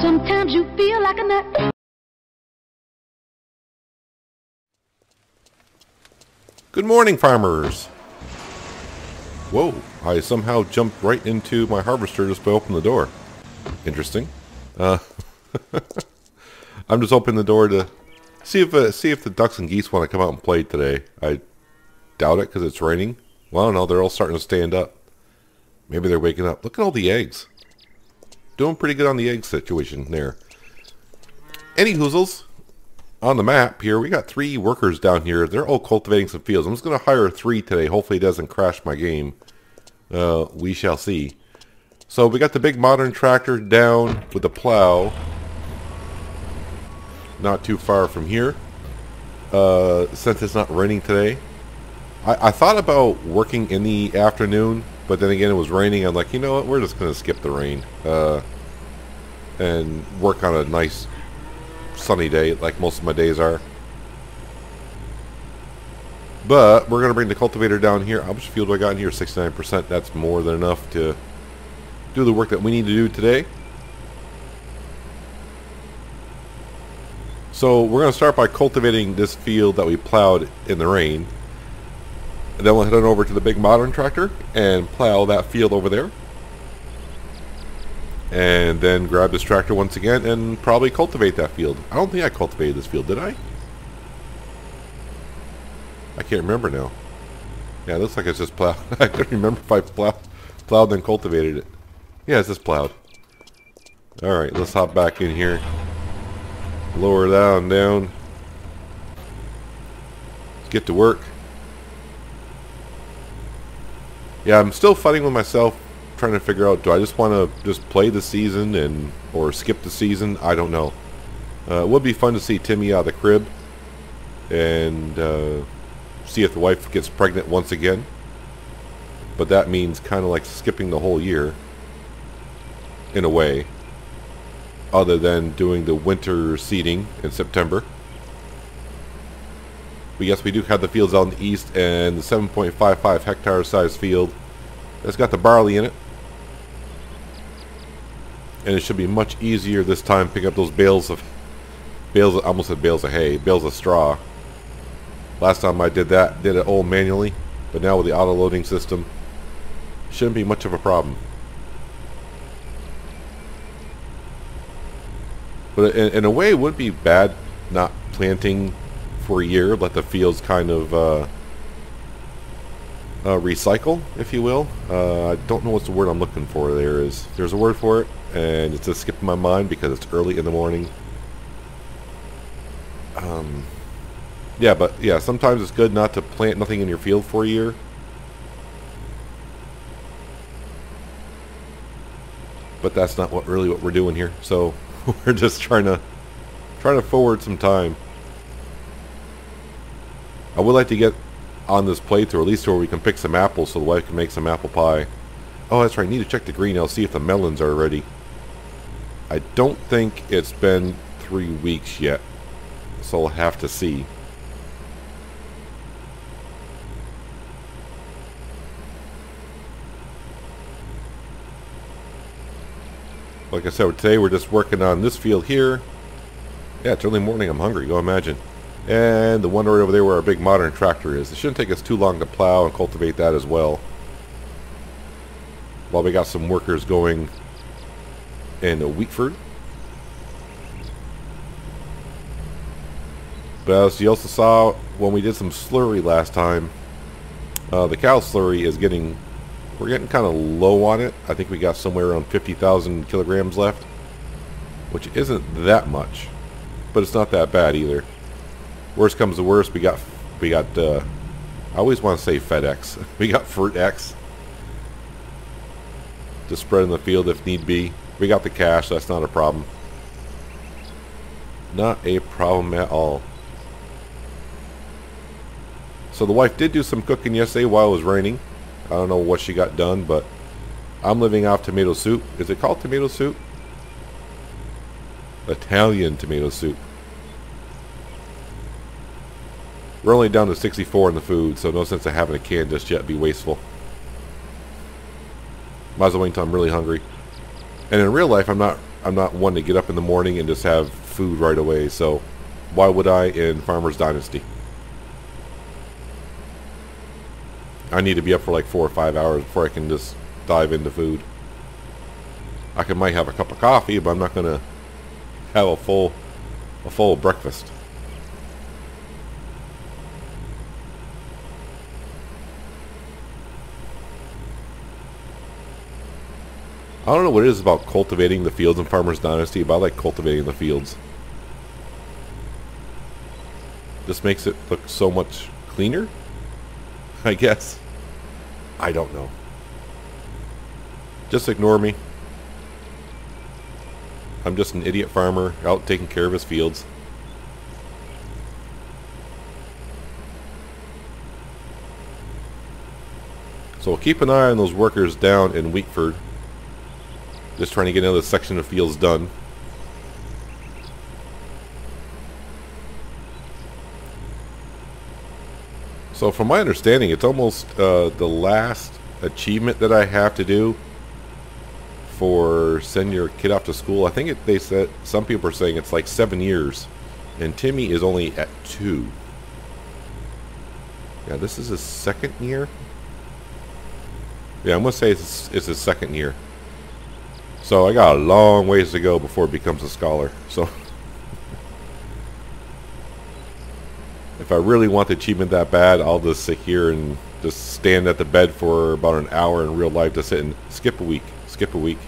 Sometimes you feel like a nut. Good morning, farmers. Whoa, I somehow jumped right into my harvester just by opening the door. Interesting. I'm just opening the door to see if the ducks and geese want to come out and play today. I doubt it because it's raining. Well, no, they're all starting to stand up. Maybe they're waking up. Look at all the eggs. Doing pretty good on the egg situation there. Any hoozles, on the map here, we got 3 workers down here. They're all cultivating some fields. I'm just going to hire 3 today. Hopefully it doesn't crash my game. We shall see. So we got the big modern tractor down with the plow. Not too far from here. Since it's not raining today. I thought about working in the afternoon, but then again it was raining. I'm like, you know what, we're just going to skip the rain. And work on a nice sunny day like most of my days are. But we're going to bring the cultivator down here. How much fuel do I got in here? 69%. That's more than enough to do the work that we need to do today. So we're going to start by cultivating this field that we plowed in the rain. And then we'll head on over to the big modern tractor and plow that field over there. And then grab this tractor once again and probably cultivate that field. I don't think I cultivated this field, did I? I can't remember now. Yeah, it looks like it's just plowed. I couldn't remember if I plowed and cultivated it. Yeah, it's just plowed. Alright, let's hop back in here. Lower down. Let's get to work. Yeah, I'm still fighting with myself, trying to figure out, do I just want to just play the season or skip the season? I don't know. It would be fun to see Timmy out of the crib and see if the wife gets pregnant once again. But that means kind of like skipping the whole year in a way, other than doing the winter seeding in September. But yes, we do have the fields out in the east, and the 7.55 hectare size field that's got the barley in it. And it should be much easier this time picking up those I almost said bales of hay, bales of straw. Last time I did it all manually, but now with the auto loading system, shouldn't be much of a problem. But in a way, it would be bad not planting for a year, let the fields kind of recycle, if you will. I don't know what's the word I'm looking for. There's a word for it, and it's just skipping my mind because it's early in the morning. Yeah, but yeah, sometimes it's good not to plant nothing in your field for a year. But that's not really what we're doing here. So we're just trying to forward some time. I would like to get on this playthrough, at least where we can pick some apples so the wife can make some apple pie. Oh, that's right. I need to check the greenhouse, see if the melons are ready. I don't think it's been 3 weeks yet, so I'll have to see. Like I said, today we're just working on this field here. Yeah, it's early morning. I'm hungry. Go imagine. And the one right over there where our big modern tractor is. It shouldn't take us too long to plow and cultivate that as well. While we got some workers going in Wheatford. But as you also saw when we did some slurry last time, the cow slurry is we're getting kind of low on it. I think we got somewhere around 50,000 kilograms left, which isn't that much, but it's not that bad either. Worst comes to worst, we got I always want to say FedEx. We got Fruit X to spread in the field if need be. We got the cash, so that's not a problem. Not a problem at all. So the wife did do some cooking yesterday while it was raining. I don't know what she got done, but I'm living off tomato soup. Is it called tomato soup? Italian tomato soup. We're only down to 64 in the food, so no sense of having a can just yet. Be wasteful. Might as well wait until I'm really hungry. And in real life, I'm not I'm not one to get up in the morning and just have food right away. So why would I in Farmer's Dynasty? I need to be up for like 4 or 5 hours before I can just dive into food. Might have a cup of coffee, but I'm not gonna have a full breakfast. I don't know what it is about cultivating the fields in Farmer's Dynasty, but I like cultivating the fields. This makes it look so much cleaner, I guess. I don't know. Just ignore me. I'm just an idiot farmer out taking care of his fields. So we'll keep an eye on those workers down in Wheatford. Just trying to get another section of fields done. So from my understanding, it's almost the last achievement that I have to do for send your kid off to school. I think they said, some people are saying it's like 7 years, and Timmy is only at 2. Yeah, this is his 2nd year. Yeah, I'm gonna say it's his 2nd year. So I got a long ways to go before it becomes a scholar. So if I really want the achievement that bad, I'll just sit here and just stand at the bed for about an hour in real life, just sit and skip a week, skip a week,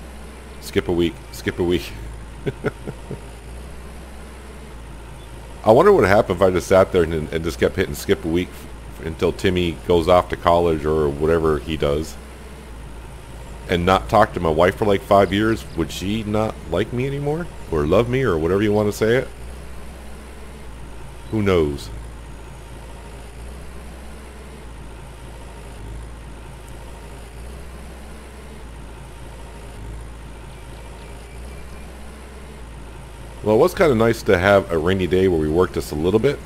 skip a week, skip a week. I wonder what would happen if I just sat there and just kept hitting skip a week until Timmy goes off to college or whatever he does, and not talk to my wife for like 5 years. Would she not like me anymore, or love me, or whatever you want to say it? Who knows? Well, it was kind of nice to have a rainy day where we worked just a little bit.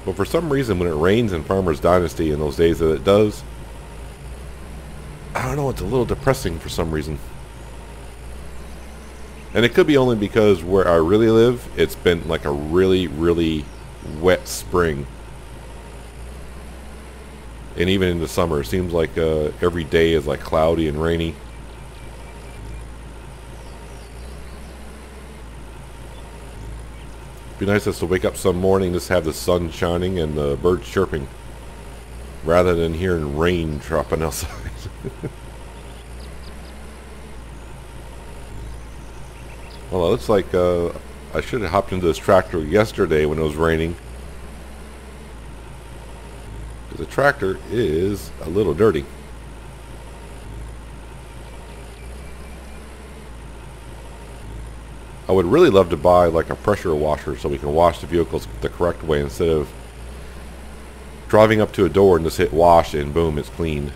But for some reason, when it rains in Farmer's Dynasty in those days that it does, I don't know, it's a little depressing for some reason. And it could be only because where I really live, it's been like a really, really wet spring. And even in the summer, it seems like every day is like cloudy and rainy. Be nice just to wake up some morning, just have the sun shining and the birds chirping, rather than hearing rain dropping outside. Well, it looks like I should have hopped into this tractor yesterday when it was raining, because the tractor is a little dirty. I would really love to buy like a pressure washer so we can wash the vehicles the correct way instead of driving up to a door and just hit wash and boom, it's cleaned.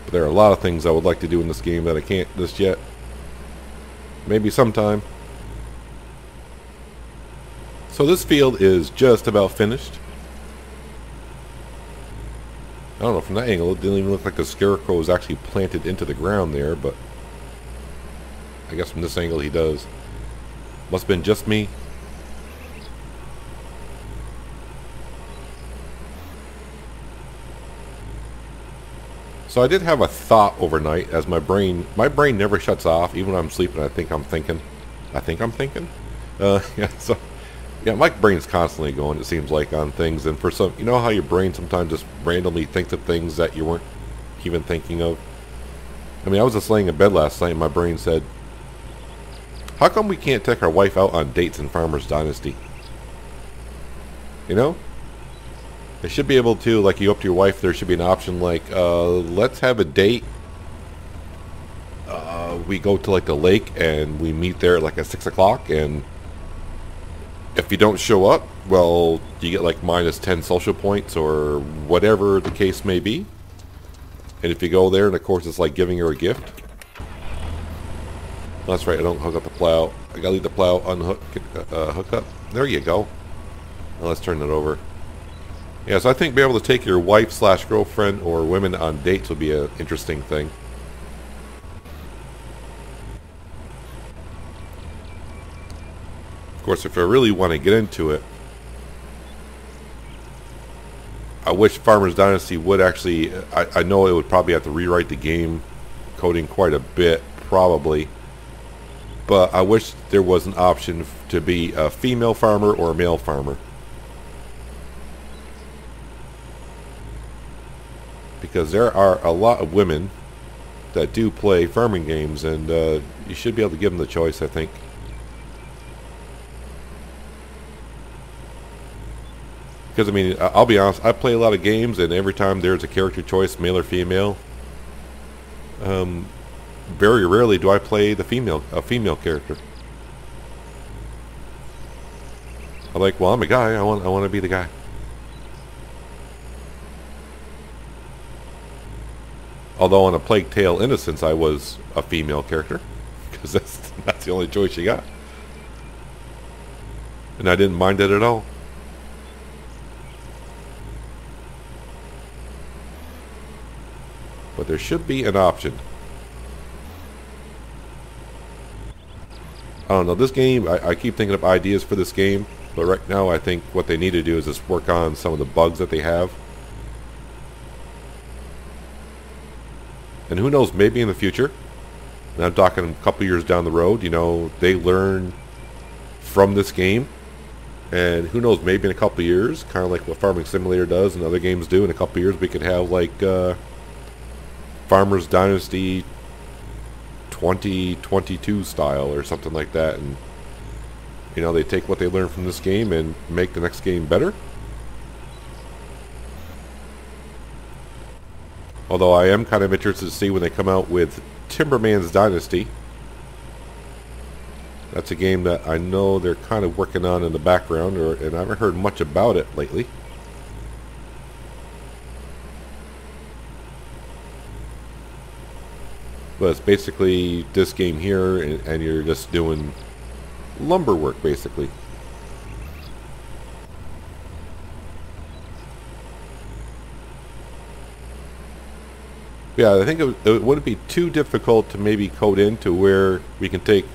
But there are a lot of things I would like to do in this game that I can't just yet. Maybe sometime. So this field is just about finished. I don't know, from that angle it didn't even look like the scarecrow was actually planted into the ground there, but I guess from this angle he does. Must have been just me. So I did have a thought overnight, as my brain never shuts off, even when I'm sleeping. I think I'm thinking. Yeah, so yeah, my brain's constantly going, it seems like, on things. And for some, you know how your brain sometimes just randomly thinks of things that you weren't even thinking of? I mean, I was just laying in bed last night and my brain said, how come we can't take our wife out on dates in Farmer's Dynasty? You know? They should be able to, like, you go up to your wife, there should be an option like, let's have a date. We go to like the lake and we meet there like at 6 o'clock, and if you don't show up, well, you get like minus 10 social points or whatever the case may be. And if you go there, and of course it's like giving her a gift. That's right, I don't hook up the plow. I gotta leave the plow unhook, hook up. There you go. Now let's turn it over. Yeah, so I think being able to take your wife slash girlfriend or women on dates would be an interesting thing. Of course, if I really want to get into it, I wish Farmers Dynasty would actually... I know it would probably have to rewrite the game coding quite a bit, probably. But I wish there was an option to be a female farmer or a male farmer. Because there are a lot of women that do play farming games, and you should be able to give them the choice, I think. Because, I mean, I'll be honest, I play a lot of games, and every time there's a character choice, male or female, very rarely do I play a female character. I'm like, well, I'm a guy, I want to be the guy. Although on A Plague Tale Innocence, I was a female character, because that's the only choice you got. And I didn't mind it at all. But there should be an option. I don't know, this game, I keep thinking of ideas for this game, but right now I think what they need to do is just work on some of the bugs that they have. And who knows, maybe in the future, and I'm talking a couple years down the road, you know, they learn from this game. And who knows, maybe in a couple years, kind of like what Farming Simulator does and other games do, in a couple years we could have like Farmers Dynasty 2022 style or something like that, and you know, they take what they learn from this game and make the next game better. Although I am kind of interested to see when they come out with Timberman's Dynasty. That's a game that I know they're kind of working on in the background, and I haven't heard much about it lately. But it's basically this game here, and you're just doing lumber work, basically. Yeah, I think it wouldn't be too difficult to maybe code into where we can take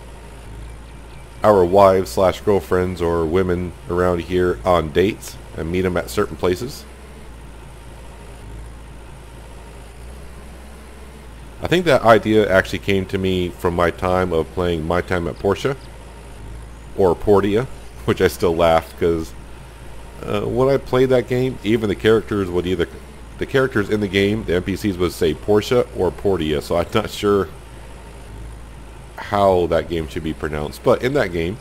our wives slash girlfriends or women around here on dates and meet them at certain places. I think that idea actually came to me from my time of playing My Time at Portia, or Portia, which I still laugh because when I played that game, even the characters would either, the characters in the game, the NPCs would say Portia or Portia, so I'm not sure how that game should be pronounced. But in that game,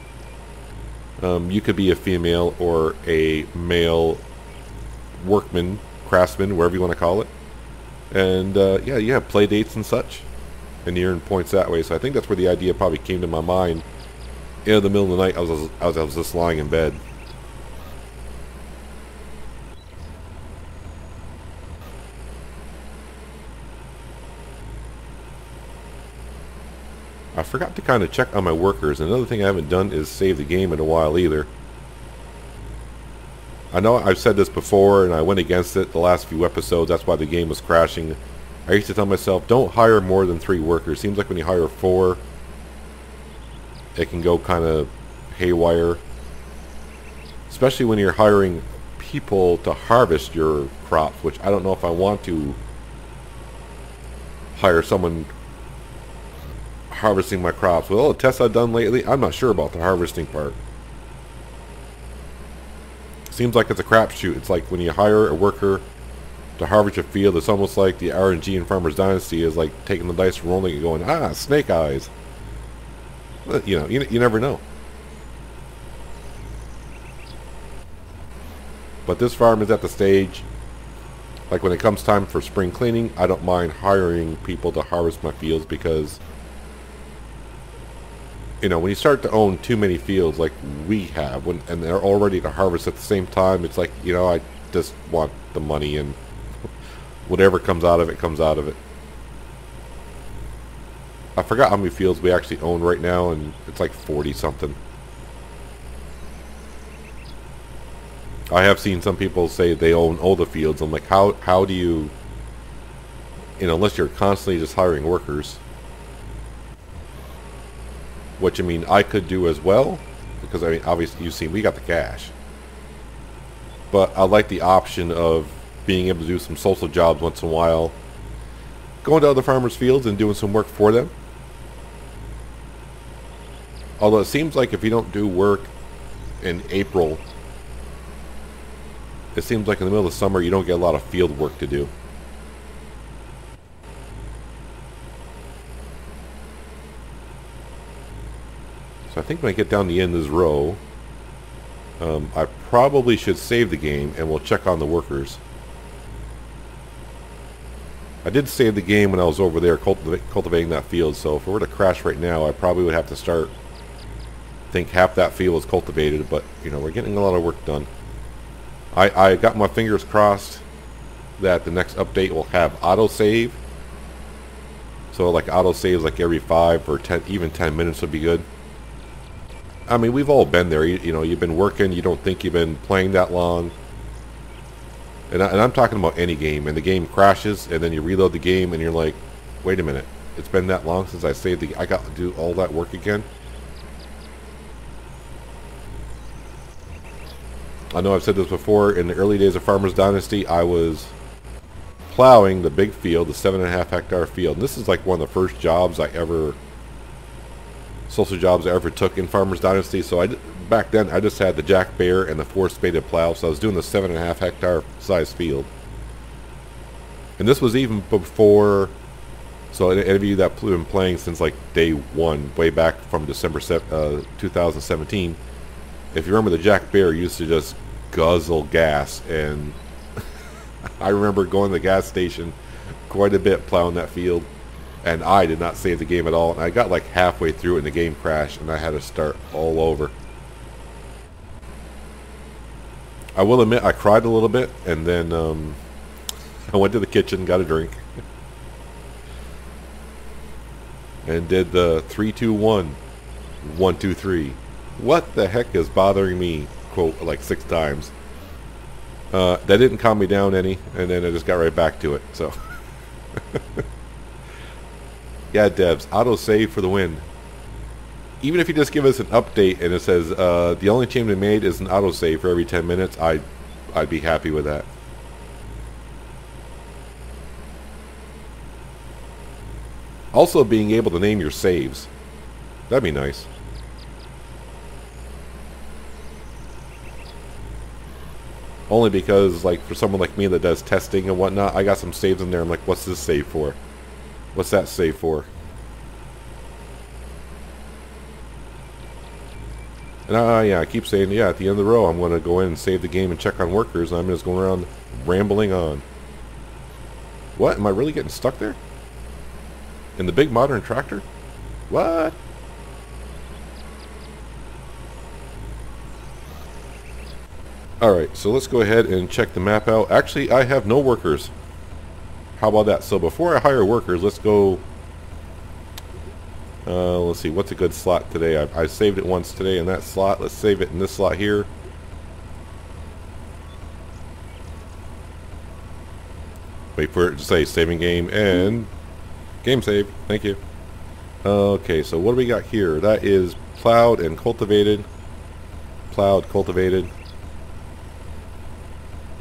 you could be a female or a male workman, craftsman, wherever you want to call it. And yeah, you have play dates and such, and you earn points that way. So I think that's where the idea probably came to my mind. In the middle of the night, I was just lying in bed. I forgot to kind of check on my workers. Another thing I haven't done is save the game in a while either. I know I've said this before, and I went against it the last few episodes. That's why the game was crashing. I used to tell myself, don't hire more than 3 workers. Seems like when you hire 4, it can go kind of haywire. Especially when you're hiring people to harvest your crops, which I don't know if I want to hire someone harvesting my crops. With all the tests I've done lately, I'm not sure about the harvesting part. Seems like it's a crapshoot. It's like when you hire a worker to harvest your field, it's almost like the RNG in Farmers Dynasty is like taking the dice, rolling and going, ah, snake eyes. But, you know, you never know. But this farm is at the stage, like when it comes time for spring cleaning, I don't mind hiring people to harvest my fields because, you know, when you start to own too many fields like we have, and they're all ready to harvest at the same time, it's like, you know, I just want the money, and whatever comes out of it, comes out of it. I forgot how many fields we actually own right now, and it's like 40 something. I have seen some people say they own all the fields. I'm like, how do you, unless you're constantly just hiring workers, which I mean I could do as well, because I mean obviously you've seen we got the cash, but I like the option of being able to do some social jobs once in a while, going to other farmers' fields and doing some work for them. Although it seems like if you don't do work in April, it seems like in the middle of the summer you don't get a lot of field work to do. So I think when I get down the end of this row, I probably should save the game and we'll check on the workers. I did save the game when I was over there cultivating that field, so if it were to crash right now I probably would have to start. I think half that field was cultivated, but we're getting a lot of work done. I got my fingers crossed that the next update will have autosave. So like autosaves like every 5 or 10, even 10 minutes would be good. I mean, we've all been there. You've been working, you don't think you've been playing that long. And I'm talking about any game, and the game crashes, and then you reload the game, and you're like, wait a minute, it's been that long since I saved I got to do all that work again? I know I've said this before, in the early days of Farmers Dynasty, I was plowing the big field, the 7.5 hectare field. And this is like one of the first jobs social jobs I ever took in Farmers Dynasty. So back then I just had the jack bear and the 4-spaded plow, so I was doing the 7.5 hectare size field. And this was even before, so any of you that have been playing since like day one, way back from December 2017, if you remember, the jack bear used to just guzzle gas, and I remember going to the gas station quite a bit plowing that field, and I did not save the game at all. And I got like halfway through and the game crashed, and I had to start all over. I will admit I cried a little bit, and then I went to the kitchen, got a drink, and did the 3, 2, 1, 1, 2, 3. What the heck is bothering me? Quote like 6 times. That didn't calm me down any, and then I just got right back to it. So, yeah, devs, autosave for the win. Even if you just give us an update and it says the only change we made is an autosave for every 10 minutes, I'd be happy with that. Also, being able to name your saves, that'd be nice. Only because, like, for someone like me that does testing and whatnot, I got some saves in there. I'm like, what's this save for? What's that save for? And yeah, I keep saying, yeah, at the end of the row, I'm going to go in and save the game and check on workers. And I'm just going around rambling on. What? Am I really getting stuck there? In the big modern tractor? What? Alright, so let's go ahead and check the map out. Actually, I have no workers. How about that? So before I hire workers, let's go... let's see, what's a good slot today? I saved it once today in that slot. Let's save it in this slot here. Wait for it to say saving game and game save. Thank you. Okay, so what do we got here? That is plowed and cultivated. Plowed, cultivated.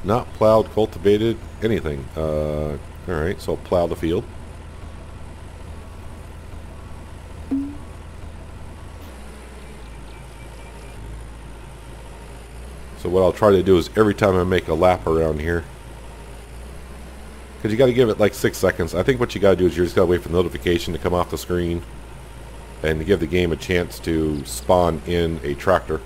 Not plowed, cultivated, anything. Alright, so I'll plow the field. So what I'll try to do is every time I make a lap around here, because you got to give it like 6 seconds. I think what you got to do is you just got to wait for the notification to come off the screen and to give the game a chance to spawn in a tractor.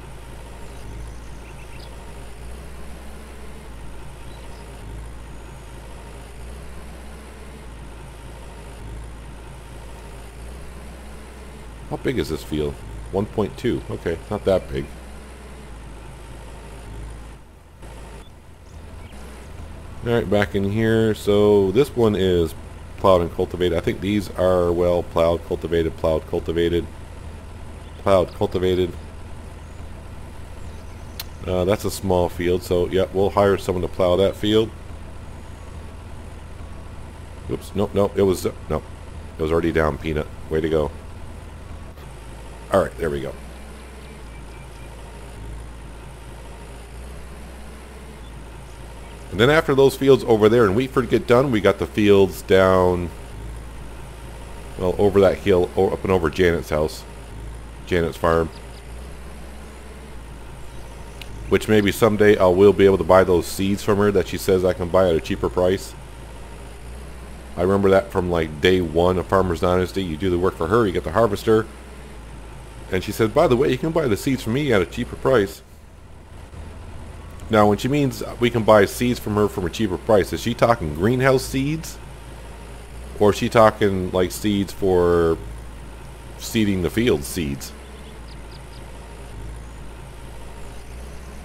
How big is this field? 1.2. Okay, not that big. Alright, back in here. So this one is plowed and cultivated. I think these are, well, plowed, cultivated, plowed, cultivated, plowed, cultivated. That's a small field, so yeah, we'll hire someone to plow that field. Oops, nope, nope, it was already down, Peanut. Way to go. Alright, there we go. And then after those fields over there in Wheatford get done, we got the fields down, well, over that hill, up and over Janet's house. Janet's farm. Which maybe someday I will be able to buy those seeds from her that she says I can buy at a cheaper price. I remember that from like day one of Farmer's Dynasty. You do the work for her, you get the harvester. And she said, by the way, you can buy the seeds from me at a cheaper price. Now, when she means we can buy seeds from her from a cheaper price, is she talking greenhouse seeds? Or is she talking like seeds for seeding the field seeds?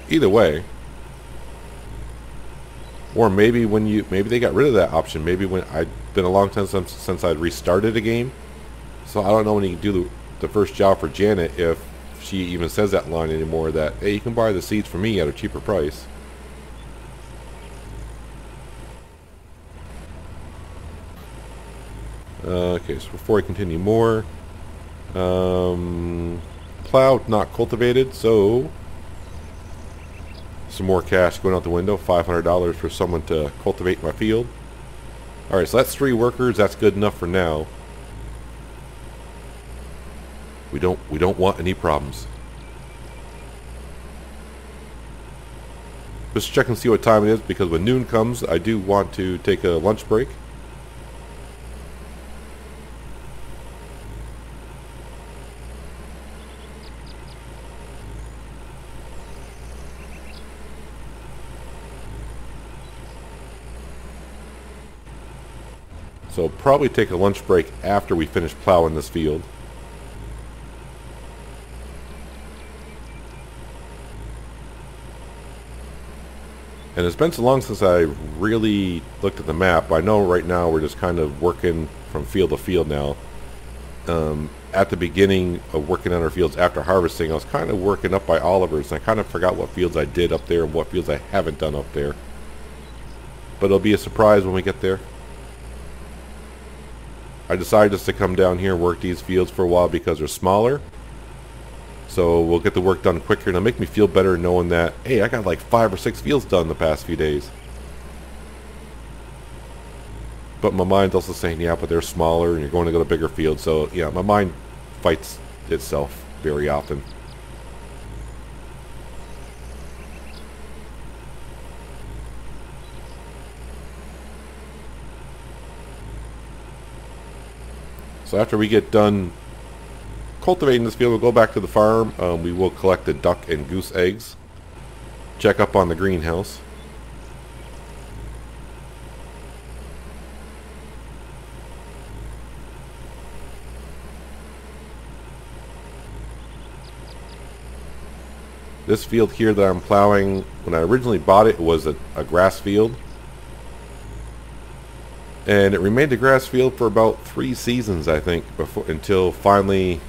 Either way. Or maybe when maybe they got rid of that option. Maybe when I'd been a long time since I'd restarted a game. So I don't know when you can do the first job for Janet if she even says that line anymore, that hey, you can buy the seeds from me at a cheaper price. Okay, so before I continue more, plow not cultivated, so some more cash going out the window. $500 for someone to cultivate my field. Alright, so that's 3 workers. That's good enough for now. We don't want any problems. Just check and see what time it is, because when noon comes, I do want to take a lunch break. So probably take a lunch break after we finish plowing this field. And it's been so long since I really looked at the map. I know right now we're just kind of working from field to field now. At the beginning of working on our fields after harvesting, I was kind of working up by Oliver's, and I kind of forgot what fields I did up there and what fields I haven't done up there. But it'll be a surprise when we get there. I decided just to come down here and work these fields for a while because they're smaller. So we'll get the work done quicker, and it'll make me feel better knowing that, hey, I got like 5 or 6 fields done the past few days. But my mind's also saying, yeah, but they're smaller and you're going to go to bigger fields. So yeah, my mind fights itself very often. So after we get done cultivating this field, we'll go back to the farm. We will collect the duck and goose eggs. Check up on the greenhouse. This field here that I'm plowing, when I originally bought it, was a grass field. And it remained a grass field for about 3 seasons, I think, until finally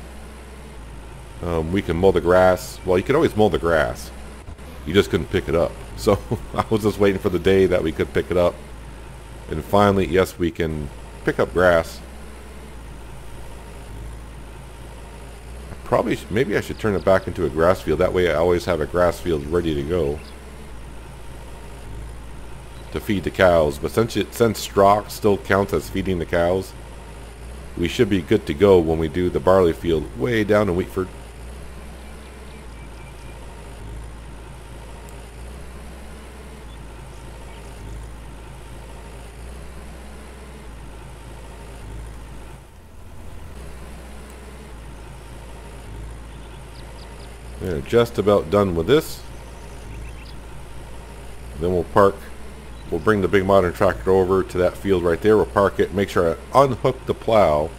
we can mow the grass. Well, you could always mow the grass. You just couldn't pick it up. So I was just waiting for the day that we could pick it up. And finally, yes, we can pick up grass. Maybe I should turn it back into a grass field. That way I always have a grass field ready to go to feed the cows. But since straw still counts as feeding the cows, we should be good to go when we do the barley field way down in Wheatford. They're just about done with this. Then we'll bring the big modern tractor over to that field right there. We'll park it, make sure I unhook the plow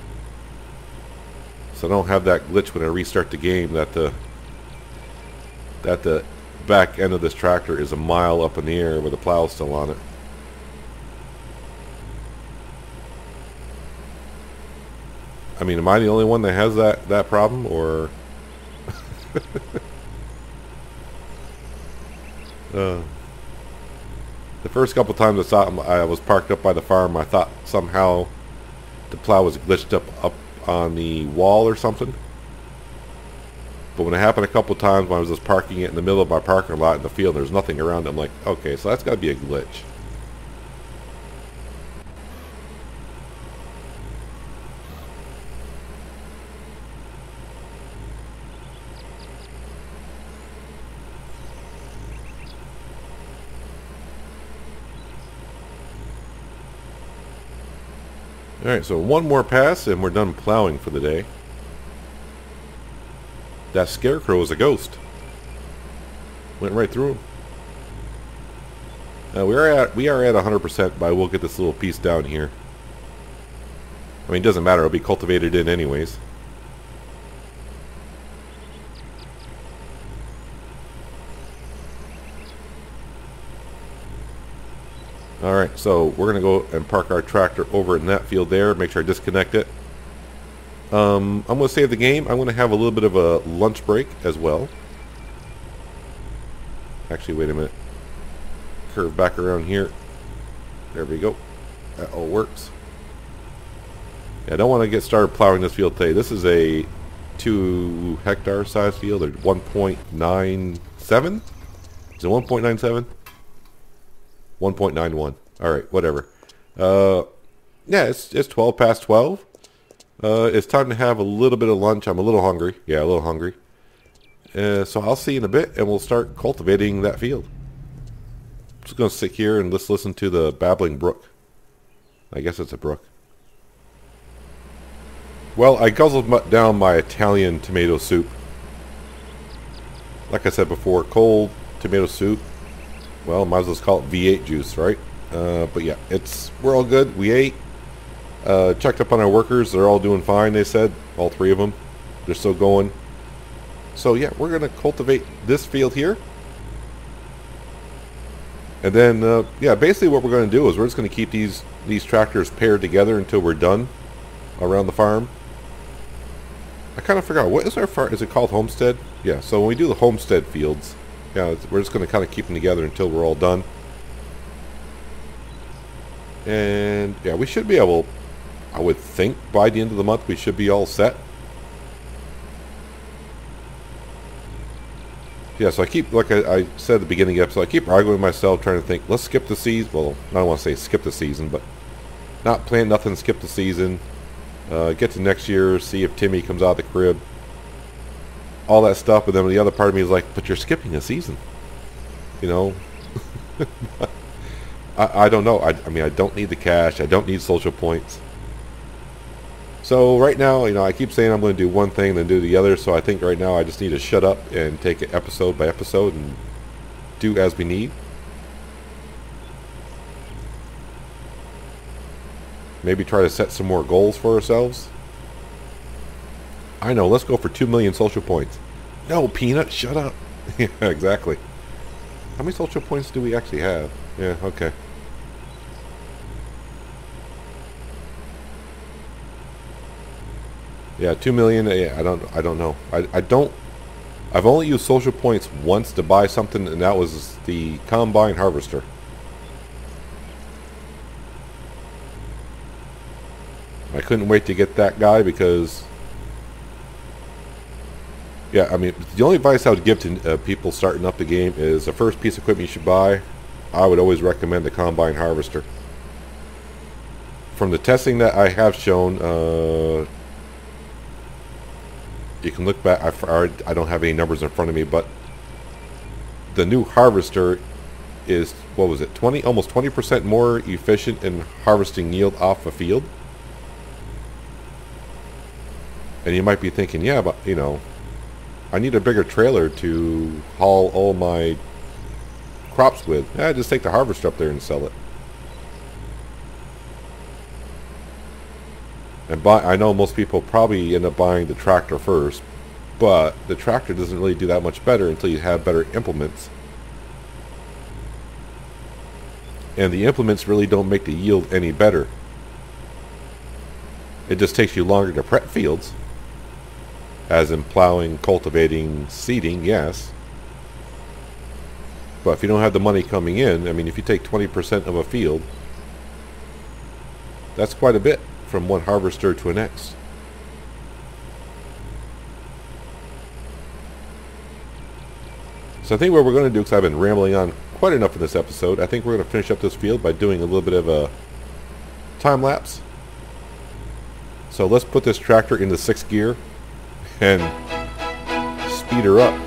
so I don't have that glitch when I restart the game that the back end of this tractor is a mile up in the air with the plow still on it. I mean, am I the only one that has that problem, or The first couple times I saw him, I was parked up by the farm. I thought somehow the plow was glitched up on the wall or something. But when it happened a couple times when I was just parking it in the middle of my parking lot in the field, there's nothing around it, I'm like, okay, so that's got to be a glitch. Alright, so one more pass and we're done plowing for the day. That scarecrow is a ghost. Went right through him. We are at 100%, but I will get this little piece down here. I mean, it doesn't matter. It'll be cultivated in anyways. Alright, so we're going to go and park our tractor over in that field there. Make sure I disconnect it. I'm going to save the game. I'm going to have a little bit of a lunch break as well. Actually, wait a minute. Curve back around here. There we go. That all works. Yeah, I don't want to get started plowing this field today. This is a 2 hectare size field, or 1.97? Is it 1.97? 1.91. Alright, whatever. Yeah, it's 12 past 12. It's time to have a little bit of lunch. I'm a little hungry. Yeah, a little hungry. So I'll see you in a bit, and we'll start cultivating that field. I'm just going to sit here and let's listen to the babbling brook. I guess it's a brook. Well, I guzzled down my Italian tomato soup. Like I said before, cold tomato soup. Well, might as well call it V8 juice, right? But yeah, we're all good. We ate. Checked up on our workers. They're all doing fine, they said. All 3 of them. They're still going. So yeah, we're going to cultivate this field here. And then, yeah, basically what we're going to do is we're just going to keep these tractors paired together until we're done around the farm. I kind of forgot. What is our farm? Is it called Homestead? Yeah, so when we do the Homestead fields, yeah, we're just going to kind of keep them together until we're all done. And yeah, we should be able, I would think by the end of the month we should be all set. Yeah, so I keep, like I said at the beginning of the episode, I keep arguing with myself trying to think, let's skip the season. Well, I don't want to say skip the season, but not plant nothing, skip the season. Get to next year, see if Timmy comes out of the crib. All that stuff, but then the other part of me is like, but you're skipping a season. You know? I don't know. I mean, I don't need the cash. I don't need social points. So right now, you know, I keep saying I'm going to do one thing, then do the other. So I think right now I just need to shut up and take it episode by episode and do as we need. Maybe try to set some more goals for ourselves. I know, let's go for 2 million social points. No, Peanut, shut up. Yeah, exactly. How many social points do we actually have? Yeah, okay. Yeah, 2 million. Yeah, I don't know. I've only used social points once to buy something, and that was the combine harvester. I couldn't wait to get that guy because, yeah, I mean, the only advice I would give to people starting up the game is the first piece of equipment you should buy, I would always recommend the combine harvester. From the testing that I have shown, you can look back. I don't have any numbers in front of me, but the new harvester is, what was it, almost 20% more efficient in harvesting yield off a field. And you might be thinking, yeah, but, you know, I need a bigger trailer to haul all my crops with. Yeah, just take the harvester up there and sell it. And I know most people probably end up buying the tractor first, but the tractor doesn't really do that much better until you have better implements. And the implements really don't make the yield any better. It just takes you longer to prep fields. As in plowing, cultivating, seeding, yes. But if you don't have the money coming in, I mean, if you take 20% of a field, that's quite a bit from one harvester to the next. So I think what we're going to do, because I've been rambling on quite enough in this episode, I think we're going to finish up this field by doing a little bit of a time lapse. So let's put this tractor into 6th gear and speed her up.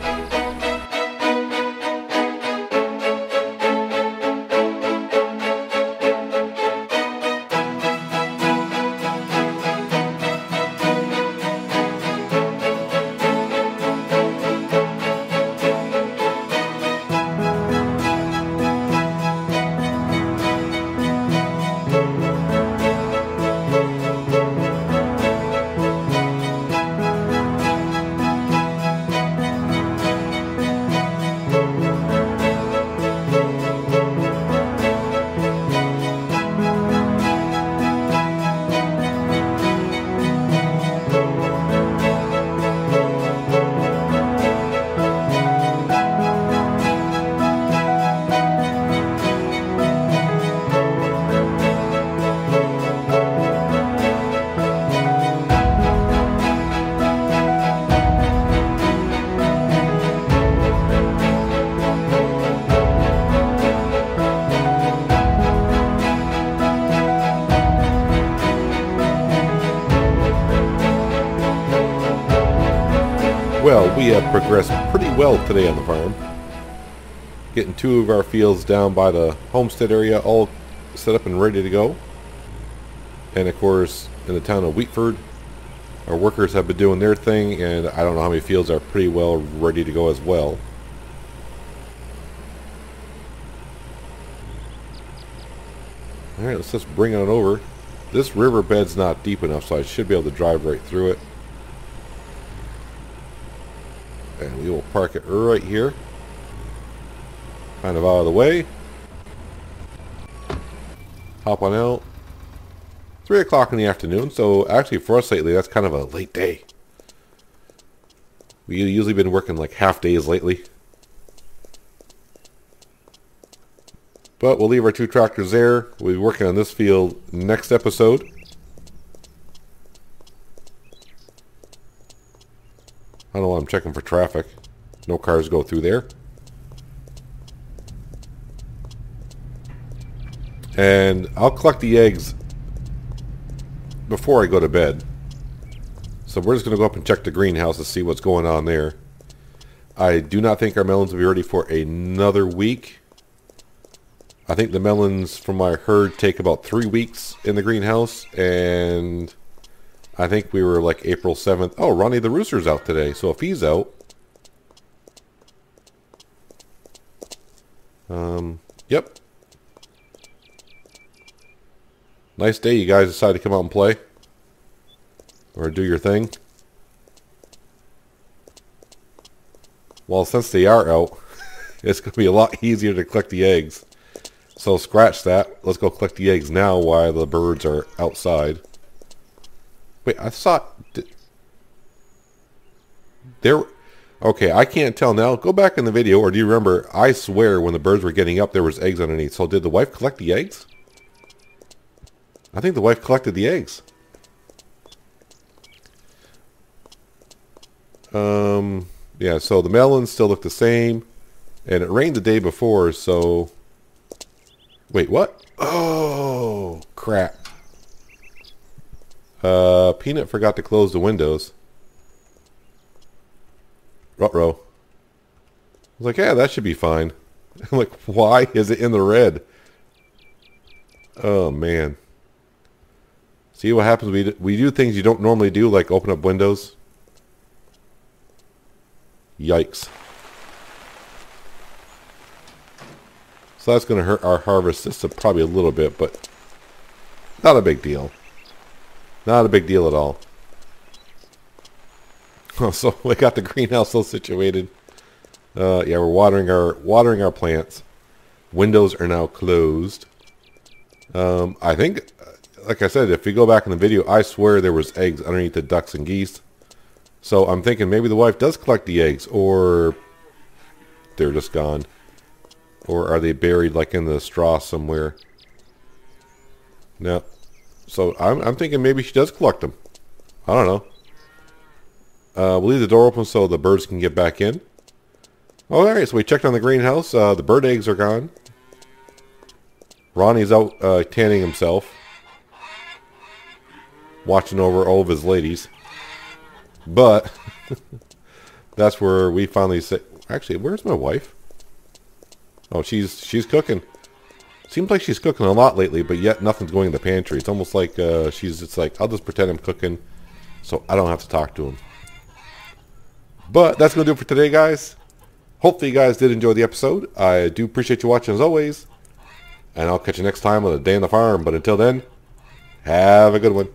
Well, we have progressed pretty well today on the farm. Getting 2 of our fields down by the homestead area all set up and ready to go. And of course, in the town of Wheatford, our workers have been doing their thing, and I don't know how many fields are pretty well ready to go as well. Alright, let's just bring it on over. This riverbed's not deep enough, so I should be able to drive right through it. And we will park it right here. Kind of out of the way. Hop on out. 3 o'clock in the afternoon, so actually for us lately, that's kind of a late day. We've usually been working like half days lately. But we'll leave our 2 tractors there. We'll be working on this field next episode. I don't know, I'm checking for traffic. No cars go through there. And I'll collect the eggs before I go to bed. So we're just going to go up and check the greenhouse to see what's going on there. I do not think our melons will be ready for another week. I think the melons from my herd take about 3 weeks in the greenhouse, and I think we were like April 7th. Oh, Ronnie the Rooster's out today, so if he's out... Yep. Nice day, you guys decided to come out and play. Or do your thing. Well, since they are out, it's going to be a lot easier to collect the eggs. So scratch that. Let's go collect the eggs now while the birds are outside. Wait, I thought... There... Okay, I can't tell now. Go back in the video, or do you remember, I swear when the birds were getting up, there was eggs underneath. So did the wife collect the eggs? I think the wife collected the eggs. Yeah, so the melons still look the same. And it rained the day before, so... Wait, what? Oh, crap. Peanut forgot to close the windows. Ruh-roh. I was like, yeah, that should be fine. I'm like, why is it in the red? Oh, man. See what happens? We do things you don't normally do, like open up windows. Yikes. So that's going to hurt our harvest system probably a little bit, but not a big deal. Not a big deal at all. Oh, so we got the greenhouse all situated. Yeah, we're watering our plants. Windows are now closed. I think, like I said, if we go back in the video, I swear there was eggs underneath the ducks and geese. So I'm thinking maybe the wife does collect the eggs, or they're just gone. Or are they buried like in the straw somewhere? No. So I'm thinking maybe she does collect them. I don't know. We'll leave the door open so the birds can get back in. Alright, so we checked on the greenhouse. The bird eggs are gone. Ronnie's out tanning himself. Watching over all of his ladies. But that's where we finally say... Actually, where's my wife? Oh, she's cooking. Seems like she's cooking a lot lately, but yet nothing's going in the pantry. It's almost like it's like, I'll just pretend I'm cooking so I don't have to talk to him. But that's going to do it for today, guys. Hopefully you guys did enjoy the episode. I do appreciate you watching as always. And I'll catch you next time on A Day on the Farm. But until then, have a good one.